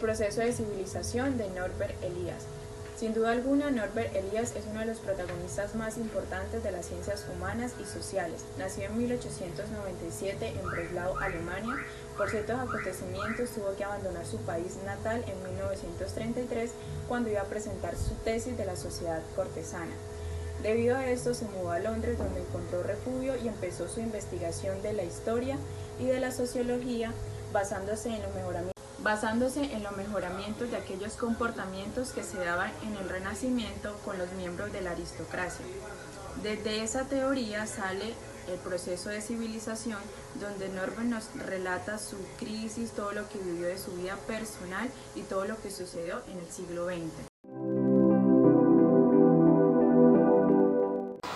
proceso de civilización de Norbert Elias. Sin duda alguna, Norbert Elias es uno de los protagonistas más importantes de las ciencias humanas y sociales. Nació en 1897 en Breslau, Alemania. Por ciertos acontecimientos tuvo que abandonar su país natal en 1933 cuando iba a presentar su tesis de la sociedad cortesana. Debido a esto se mudó a Londres, donde encontró refugio y empezó su investigación de la historia y de la sociología basándose en los mejoramientos de aquellos comportamientos que se daban en el Renacimiento con los miembros de la aristocracia. Desde esa teoría sale el proceso de civilización, donde Norbert nos relata su crisis, todo lo que vivió de su vida personal y todo lo que sucedió en el siglo XX.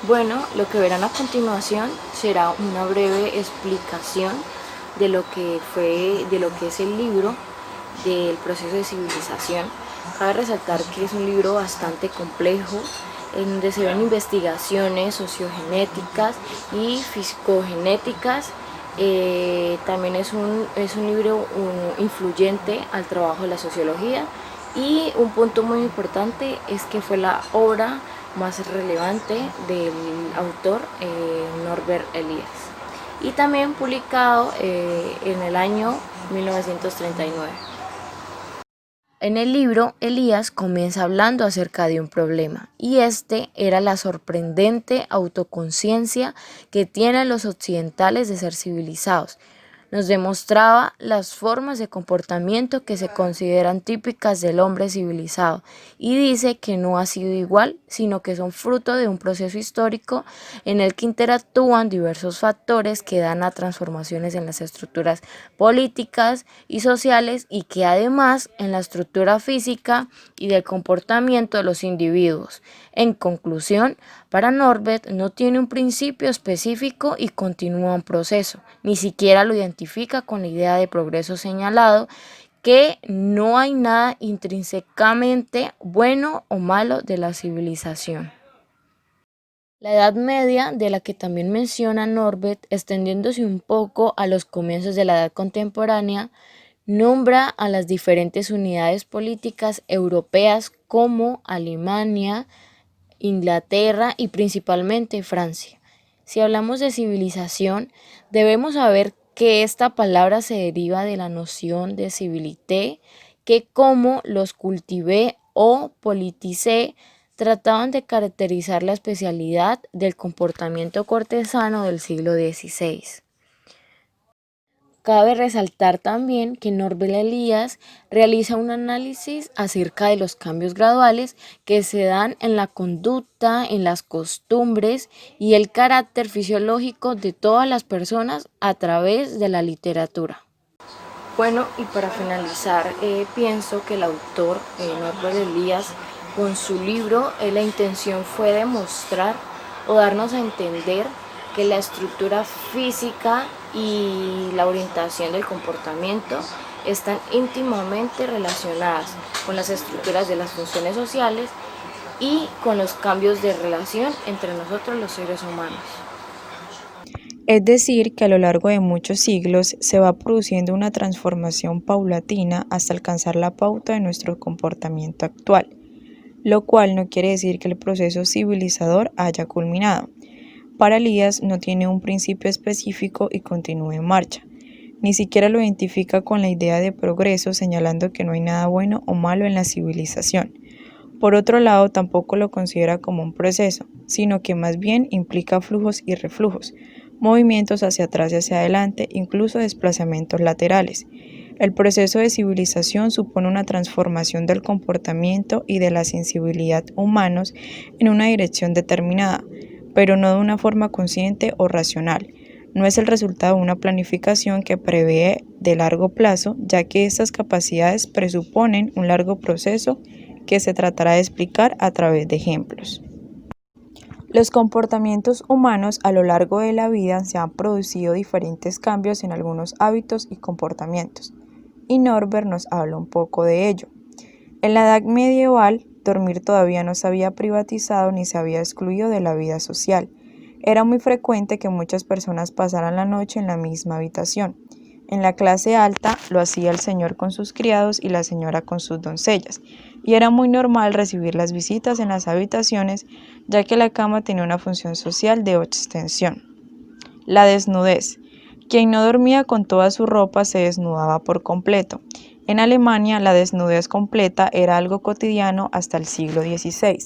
Bueno, lo que verán a continuación será una breve explicación de lo que es el libro del proceso de civilización. Cabe resaltar que es un libro bastante complejo, en donde se ven investigaciones sociogenéticas y fisicogenéticas. También es un libro influyente al trabajo de la sociología, y un punto muy importante es que fue la obra más relevante del autor Norbert Elias, y también publicado en el año 1939. En el libro, Elías comienza hablando acerca de un problema, y este era la sorprendente autoconciencia que tienen los occidentales de ser civilizados. Nos demostraba las formas de comportamiento que se consideran típicas del hombre civilizado, y dice que no ha sido igual, sino que son fruto de un proceso histórico en el que interactúan diversos factores que dan a transformaciones en las estructuras políticas y sociales, y que además en la estructura física y del comportamiento de los individuos. En conclusión, para Norbert no tiene un principio específico y continúa un proceso, ni siquiera lo identifica con la idea de progreso señalado, que no hay nada intrínsecamente bueno o malo de la civilización. La Edad Media, de la que también menciona Norbert, extendiéndose un poco a los comienzos de la Edad Contemporánea, nombra a las diferentes unidades políticas europeas como Alemania, Inglaterra y principalmente Francia. Si hablamos de civilización, debemos saber que esta palabra se deriva de la noción de civilité, que como los cultivé o politicé trataban de caracterizar la especialidad del comportamiento cortesano del siglo XVI. Cabe resaltar también que Norbert Elias realiza un análisis acerca de los cambios graduales que se dan en la conducta, en las costumbres y el carácter fisiológico de todas las personas a través de la literatura. Bueno, y para finalizar, pienso que el autor, Norbert Elias, con su libro, la intención fue demostrar o darnos a entender que la estructura física y la orientación del comportamiento están íntimamente relacionadas con las estructuras de las funciones sociales y con los cambios de relación entre nosotros los seres humanos. Es decir, que a lo largo de muchos siglos se va produciendo una transformación paulatina hasta alcanzar la pauta de nuestro comportamiento actual, lo cual no quiere decir que el proceso civilizador haya culminado. Para Elías no tiene un principio específico y continúa en marcha. Ni siquiera lo identifica con la idea de progreso, señalando que no hay nada bueno o malo en la civilización. Por otro lado, tampoco lo considera como un proceso, sino que más bien implica flujos y reflujos, movimientos hacia atrás y hacia adelante, incluso desplazamientos laterales. El proceso de civilización supone una transformación del comportamiento y de la sensibilidad humanos en una dirección determinada, pero no de una forma consciente o racional. No es el resultado de una planificación que prevé de largo plazo, ya que estas capacidades presuponen un largo proceso que se tratará de explicar a través de ejemplos. Los comportamientos humanos a lo largo de la vida se han producido diferentes cambios en algunos hábitos y comportamientos, y Norbert nos habla un poco de ello. En la Edad Medieval, dormir todavía no se había privatizado ni se había excluido de la vida social. Era muy frecuente que muchas personas pasaran la noche en la misma habitación. En la clase alta lo hacía el señor con sus criados y la señora con sus doncellas, y era muy normal recibir las visitas en las habitaciones, ya que la cama tenía una función social de extensión. La desnudez. Quien no dormía con toda su ropa se desnudaba por completo. En Alemania, la desnudez completa era algo cotidiano hasta el siglo XVI.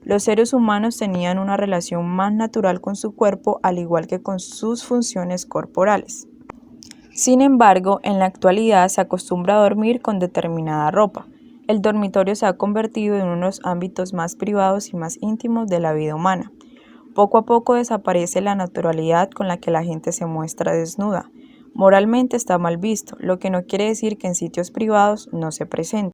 Los seres humanos tenían una relación más natural con su cuerpo, al igual que con sus funciones corporales. Sin embargo, en la actualidad se acostumbra a dormir con determinada ropa. El dormitorio se ha convertido en uno de los ámbitos más privados y más íntimos de la vida humana. Poco a poco desaparece la naturalidad con la que la gente se muestra desnuda. Moralmente está mal visto, lo que no quiere decir que en sitios privados no se presente.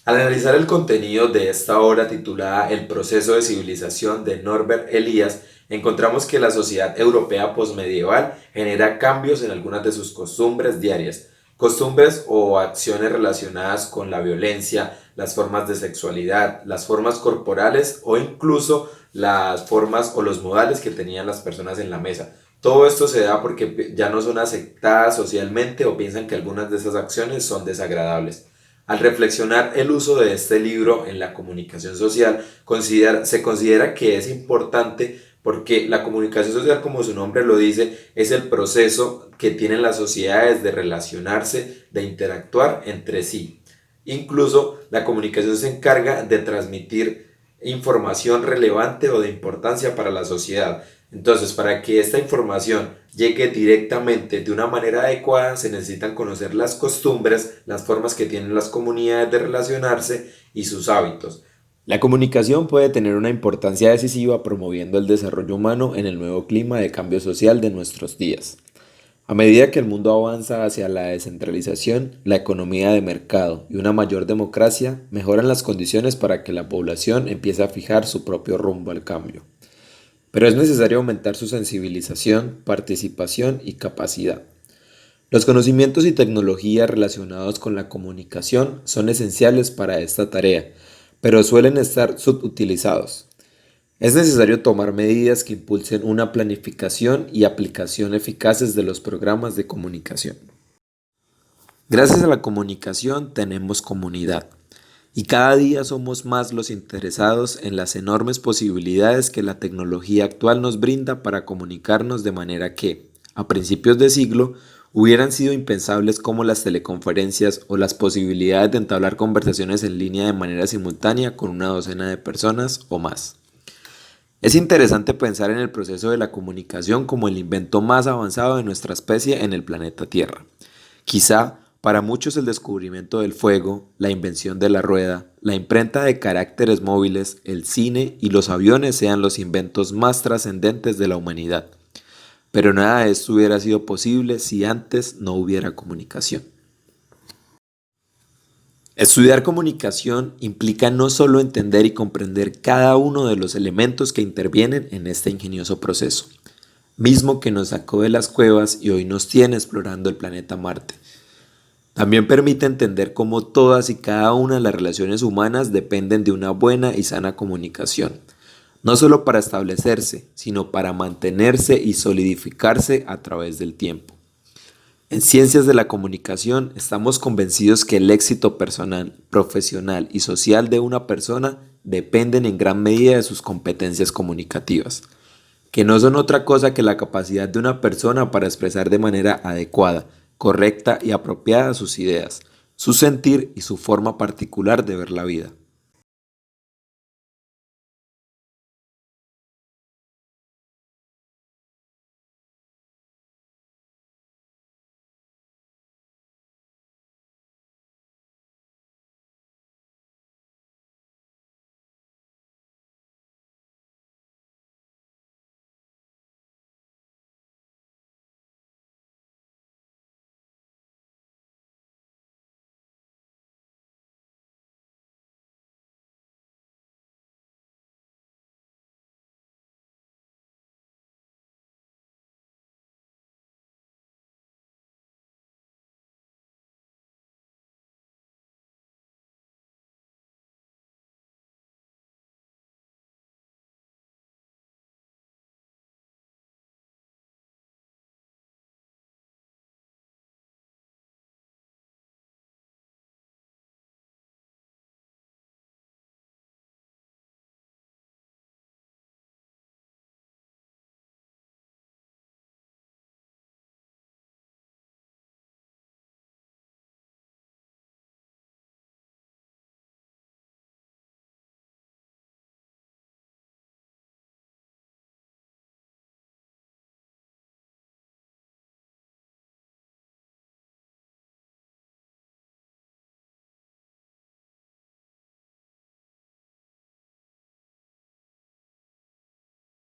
Al analizar el contenido de esta obra titulada El proceso de civilización de Norbert Elias, encontramos que la sociedad europea posmedieval genera cambios en algunas de sus costumbres diarias, costumbres o acciones relacionadas con la violencia, las formas de sexualidad, las formas corporales o incluso las formas o los modales que tenían las personas en la mesa. Todo esto se da porque ya no son aceptadas socialmente o piensan que algunas de esas acciones son desagradables. Al reflexionar el uso de este libro en la comunicación social, se considera que es importante porque la comunicación social, como su nombre lo dice, es el proceso que tienen las sociedades de relacionarse, de interactuar entre sí. Incluso la comunicación se encarga de transmitir información relevante o de importancia para la sociedad. Entonces, para que esta información llegue directamente de una manera adecuada, se necesitan conocer las costumbres, las formas que tienen las comunidades de relacionarse y sus hábitos. La comunicación puede tener una importancia decisiva promoviendo el desarrollo humano en el nuevo clima de cambio social de nuestros días. A medida que el mundo avanza hacia la descentralización, la economía de mercado y una mayor democracia, mejoran las condiciones para que la población empiece a fijar su propio rumbo al cambio. Pero es necesario aumentar su sensibilización, participación y capacidad. Los conocimientos y tecnologías relacionados con la comunicación son esenciales para esta tarea, pero suelen estar subutilizados. Es necesario tomar medidas que impulsen una planificación y aplicación eficaces de los programas de comunicación. Gracias a la comunicación tenemos comunidad. Y cada día somos más los interesados en las enormes posibilidades que la tecnología actual nos brinda para comunicarnos de manera que, a principios de siglo, hubieran sido impensables como las teleconferencias o las posibilidades de entablar conversaciones en línea de manera simultánea con una docena de personas o más. Es interesante pensar en el proceso de la comunicación como el invento más avanzado de nuestra especie en el planeta Tierra. Quizá, para muchos el descubrimiento del fuego, la invención de la rueda, la imprenta de caracteres móviles, el cine y los aviones sean los inventos más trascendentes de la humanidad. Pero nada de esto hubiera sido posible si antes no hubiera comunicación. Estudiar comunicación implica no solo entender y comprender cada uno de los elementos que intervienen en este ingenioso proceso, mismo que nos sacó de las cuevas y hoy nos tiene explorando el planeta Marte. También permite entender cómo todas y cada una de las relaciones humanas dependen de una buena y sana comunicación, no solo para establecerse, sino para mantenerse y solidificarse a través del tiempo. En Ciencias de la Comunicación estamos convencidos que el éxito personal, profesional y social de una persona dependen en gran medida de sus competencias comunicativas, que no son otra cosa que la capacidad de una persona para expresar de manera adecuada, correcta y apropiada sus ideas, su sentir y su forma particular de ver la vida.